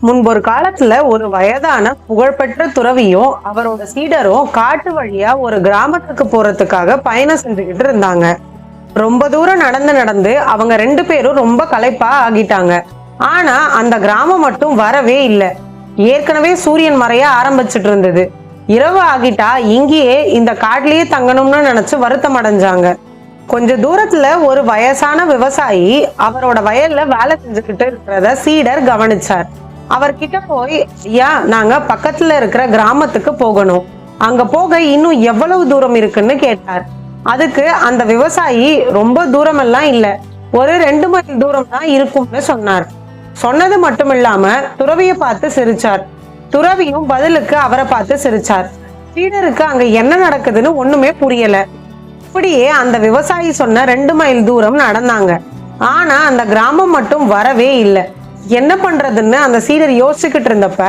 முன்பொரு காலத்துல ஒரு வயதான புகழ்பெற்ற துறவியும் அவரோட சீடரும் காட்டு வழியா ஒரு கிராமத்துக்கு போறதுக்காக பயணம் செஞ்சுக்கிட்டு இருந்தாங்க. ரொம்ப தூரம் நடந்து நடந்து அவங்க ரெண்டு பேரும் ரொம்ப களைப்பா ஆகிட்டாங்க. ஆனா அந்த கிராமம் மட்டும் வரவே இல்லை. ஏற்கனவே சூரியன் மறைய ஆரம்பிச்சிட்டு இருந்தது. இரவு ஆகிட்டா இங்கேயே இந்த காட்டிலேயே தங்கணும்னு நினைச்சு வருத்தம் அடைஞ்சாங்க. கொஞ்ச தூரத்துல ஒரு வயசான விவசாயி அவரோட வயல்ல வேலை செஞ்சுக்கிட்டு இருக்கிறத சீடர் கவனிச்சார். அவர்கிட்ட போய், ஐயா, நாங்க பக்கத்துல இருக்கிற கிராமத்துக்கு போகணும், அங்க போக இன்னும் எவ்வளவு தூரம் இருக்குன்னு கேட்டார். அதுக்கு அந்த விவசாயி, ரொம்ப தூரம் எல்லாம் இல்ல, ஒரு 2 மைல் தூரம் தான் இருக்கும்னு சொன்னார். சொன்னது மட்டும் இல்லாம துறவியை பார்த்து சிரிச்சார். துறவியும் பதிலுக்கு அவரை பார்த்து சிரிச்சார். சீடருக்கு அங்க என்ன நடக்குதுன்னு ஒண்ணுமே புரியல. அப்படியே அந்த விவசாயி சொன்ன 2 மைல் தூரம் நடந்தாங்க. ஆனா அந்த கிராமம் மட்டும் வரவே இல்லை. என்ன பண்றதுன்னு அந்த சீடர் யோசிச்சுக்கிட்டு இருந்தப்ப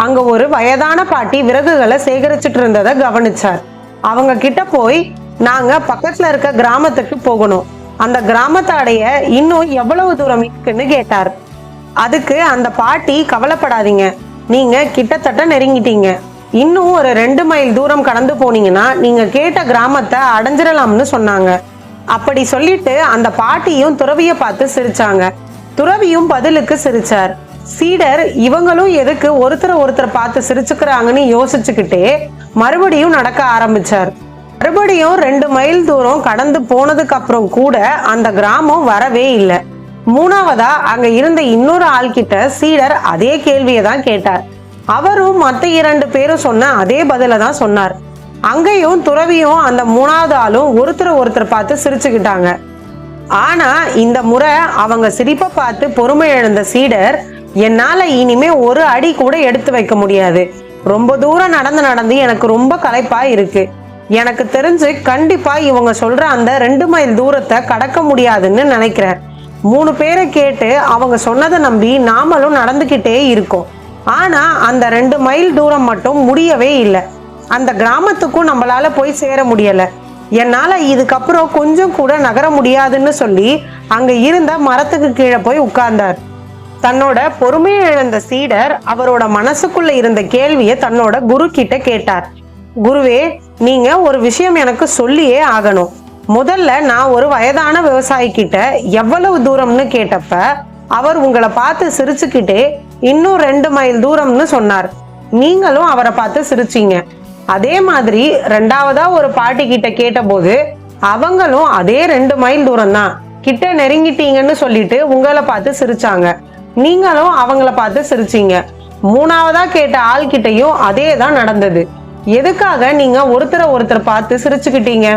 அங்க ஒரு வயதான பாட்டி விறகுகளை சேகரிச்சுட்டு இருந்ததை கவனிச்சார். அவங்க கிட்ட போய், நாங்க பக்கத்துல இருக்க கிராமத்துக்கு போகணும், அந்த கிராமத்தை அடைய இன்னும் எவ்வளவு தூரம் இருக்குன்னு கேட்டார். அதுக்கு அந்த பாட்டி, கவலைப்படாதீங்க, நீங்க கிட்டத்தட்ட நெருங்கிட்டீங்க, இன்னும் ஒரு 2 மைல் தூரம் கடந்து போனீங்கன்னா நீங்க கேட்ட கிராமத்தை அடைஞ்சிடலாம்னு சொன்னாங்க. அப்படி சொல்லிட்டு அந்த பாட்டியும் துறவியை பார்த்து சிரிச்சாங்க. துறவியும் பதிலுக்கு சிரிச்சார். சீடர் இவங்களும் எதுக்கு ஒருத்தரை பார்த்து சிரிச்சுக்கிறாங்கன்னு யோசிச்சுக்கிட்டே மறுபடியும் நடக்க ஆரம்பிச்சார். மறுபடியும் 2 மைல் தூரம் கடந்து போனதுக்கு அப்புறம் கூட அந்த கிராமம் வரவே இல்லை. மூணாவதா அங்க இருந்த இன்னொரு ஆள்கிட்ட சீடர் அதே கேள்வியை தான் கேட்டார். அவரும் மற்ற 2 பேரும் சொன்ன அதே பதில தான் சொன்னார். அங்கேயும் துறவியும் அந்த 3வது ஆளும் ஒருத்தர் பார்த்து சிரிச்சுக்கிட்டாங்க. ஆனா இந்த முறை அவங்க சிரிப்பை பார்த்து பொறுமை இழந்த சீடர், என்னால இனிமே ஒரு அடி கூட எடுத்து வைக்க முடியாது, ரொம்ப தூரம் நடந்து நடந்து எனக்கு ரொம்ப களைப்பா இருக்கு, எனக்கு தெரிஞ்சு கண்டிப்பா இவங்க சொல்ற அந்த 2 மைல் தூரத்தை கடக்க முடியாதுன்னு நினைக்கிறேன். 3 பேரை கேட்டு அவங்க சொன்னதை நம்பி நாமளும் நடந்துகிட்டே இருக்கோம். ஆனா அந்த 2 மைல் தூரம் மட்டும் முடியவே இல்லை. அந்த கிராமத்துக்கும் நம்மளால போய் சேர முடியல. என்னால இதுக்கப்புறம் கொஞ்சம் கூட நகர முடியாதுன்னு சொல்லி அங்க இருந்த மரத்துக்கு கீழே போய் உட்கார்ந்தார். தன்னோட பொறுமையை இழந்த சீடர் அவரோட மனசுக்குள்ள இருந்த கேள்வியை தன்னோட குரு கிட்ட கேட்டார். குருவே, நீங்க ஒரு விஷயம் எனக்கு சொல்லியே ஆகணும். முதல்ல நான் ஒரு வயதான விவசாயி கிட்ட எவ்வளவு தூரம்னு கேட்டப்ப அவர் உங்களை பார்த்து சிரிச்சுக்கிட்டே இன்னும் 2 மைல் தூரம்னு சொன்னார். நீங்களும் அவரை பார்த்து சிரிச்சீங்க. அதே மாதிரி 2வதா ஒரு பாட்டி கிட்ட கேட்ட போது அவங்களும் அதே 2 மைல் தூரம் தான், கிட்ட நெருங்கிட்டீங்கன்னு சொல்லிட்டு உங்களை பார்த்து சிரிச்சாங்க. நீங்களும் அவங்கள பார்த்து சிரிச்சீங்க. 3வதா கேட்ட ஆள் கிட்டையும் அதே தான் நடந்தது. எதுக்காக நீங்க ஒருத்தர் பார்த்து சிரிச்சுக்கிட்டீங்க?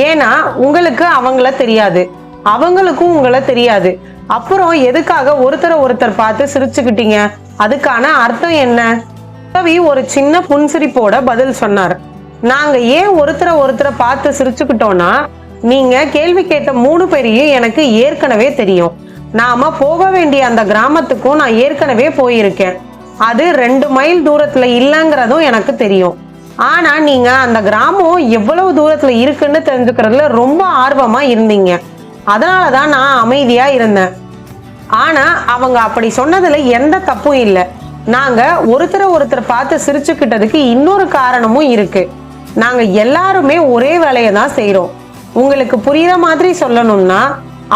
ஏன்னா உங்களுக்கு அவங்கள தெரியாது, அவங்களுக்கும் உங்களை தெரியாது. அப்புறம் எதுக்காக ஒருத்தர் பார்த்து சிரிச்சுக்கிட்டீங்க? அதுக்கான அர்த்தம் என்ன? ரவி ஒரு சின்ன புன்சிரிப்போட பதில் சொன்னார். நாங்க ஏன் ஒருத்தரை பார்த்து சிரிச்சுக்கிட்டோம்னா, நீங்க கேள்வி கேட்ட 3 பேரையும் எனக்கு ஏற்கனவே தெரியும். நாம போக வேண்டிய அந்த கிராமத்துக்கும் நான் ஏற்கனவே போயிருக்கேன். அது 2 மைல் தூரத்துல இல்லைங்கிறதும் எனக்கு தெரியும். ஆனா நீங்க அந்த கிராமம் எவ்வளவு தூரத்துல இருக்குன்னு தெரிஞ்சுக்கிறதுல ரொம்ப ஆர்வமா இருந்தீங்க. அதனாலதான் நான் அமைதியா இருந்தேன். ஆனா அவங்க அப்படி சொன்னதுல எந்த தப்பும் இல்லை. நாங்க ஒருத்தர் பார்த்து சிரிச்சுக்கிட்டதுக்கு இன்னொரு காரணமும் இருக்கு. நாங்க எல்லாருமே ஒரே வேலையை தான் செய்யறோம். உங்களுக்கு புரியுற மாதிரி சொல்லணும்னா,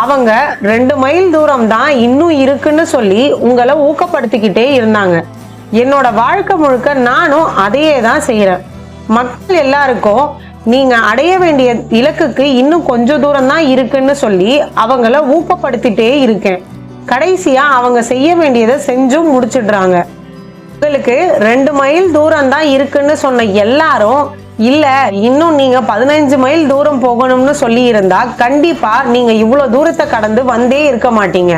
அவங்க 2 மைல் தூரம் தான் இன்னும் இருக்குன்னு சொல்லி உங்களை ஊக்கப்படுத்திக்கிட்டே இருந்தாங்க. என்னோட வாழ்க்கை முழுக்க நானும் அதையே தான் செய்யறேன். மக்கள் எல்லாருக்கும் நீங்க அடைய வேண்டிய இலக்குக்கு இன்னும் கொஞ்சம் தூரம் தான் இருக்குன்னு சொல்லி அவங்கள ஊக்கப்படுத்திட்டே இருக்கேன். கடைசியா அவங்க செய்ய வேண்டியதை செஞ்சும் முடிச்சிடுறாங்க. உங்களுக்கு 2 மைல் தூரம் தான் இருக்குன்னு சொன்ன எல்லாரும், இல்ல இன்னும் நீங்க 15 மைல் தூரம் போகணும்னு சொல்லி இருந்தா கண்டிப்பா நீங்க இவ்வளவு தூரத்தை கடந்து வந்தே இருக்க மாட்டீங்க.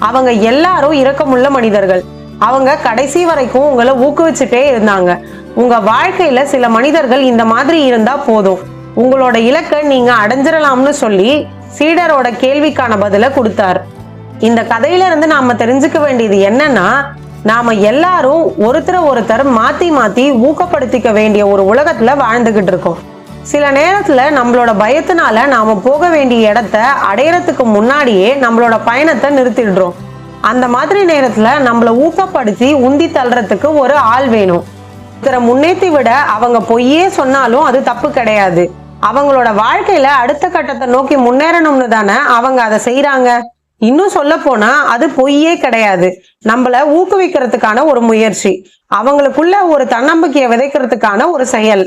அவங்க எல்லாரும் இரக்கமுள்ள மனிதர்கள். அவங்க கடைசி வரைக்கும் உங்களை ஊக்குவிச்சுட்டே இருந்தாங்க. உங்க வாழ்க்கையில சில மனிதர்கள் இந்த மாதிரி இருந்தா போதும், உங்களோட இலக்கை நீங்க அடைஞ்சிடலாம்னு சொல்லி சீடரோட கேள்விக்கான பதில கொடுத்தார். இந்த கதையில இருந்து நாம தெரிஞ்சுக்க வேண்டியது என்னன்னா, நாம எல்லாரும் ஒருத்தர் மாத்தி ஊக்கப்படுத்திக்க வேண்டிய ஒரு உலகத்துல வாழ்ந்துகிட்டு இருக்கோம். சில நேரத்துல நம்மளோட பயத்தினால நாம போக வேண்டிய இடத்த அடையறதுக்கு முன்னாடியே நம்மளோட பயணத்தை நிறுத்திடுறோம். அந்த மாதிரி நேரத்துல நம்மள ஊக்கப்படுத்தி உந்தி தள்ளுறதுக்கு ஒரு ஆள் வேணும். ஒருத்தரை முன்னேற்றி விட அவங்க பொய்யே சொன்னாலும் அது தப்பு கிடையாது. அவங்களோட வாழ்க்கையில அடுத்த கட்டத்தை நோக்கி முன்னேறணும்னு தானே அவங்க அதை செய்யறாங்க. இன்னும் சொல்ல போனா அது பொய்யே கிடையாது. நம்மள ஊக்குவிக்கிறதுக்கான ஒரு முயற்சி, அவங்களுக்குள்ள ஒரு தன்னம்பிக்கையை விதைக்கிறதுக்கான ஒரு செயல்.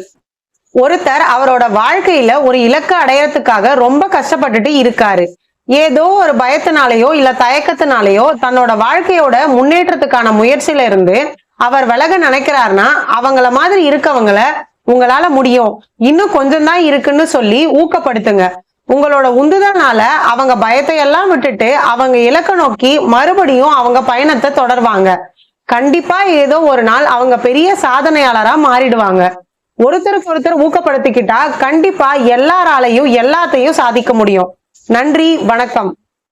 ஒருத்தர் அவரோட வாழ்க்கையில ஒரு இலக்கை அடையறதுக்காக ரொம்ப கஷ்டப்பட்டுட்டு இருக்காரு. ஏதோ ஒரு பயத்தினாலேயோ இல்ல தயக்கத்தினாலேயோ தன்னோட வாழ்க்கையோட முன்னேற்றத்துக்கான முயற்சியில இருந்து அவர் விலக நினைக்கிறாருன்னா, அவங்கள மாதிரி இருக்கவங்கள உங்களால முடியும், இன்னும் கொஞ்சம் தான் இருக்குன்னு சொல்லி ஊக்கப்படுத்துங்க. உங்களோட உந்துதல்னால அவங்க பயத்தை எல்லாம் விட்டுட்டு அவங்க இலக்க நோக்கி மறுபடியும் அவங்க பயணத்தை தொடர்வாங்க. கண்டிப்பா ஏதோ ஒரு நாள் அவங்க பெரிய சாதனையாளரா மாறிடுவாங்க. ஒருத்தருக்கு ஒருத்தர் ஊக்கப்படுத்திக்கிட்டா கண்டிப்பா எல்லாராலையும் எல்லாத்தையும் சாதிக்க முடியும். நன்றி, வணக்கம்.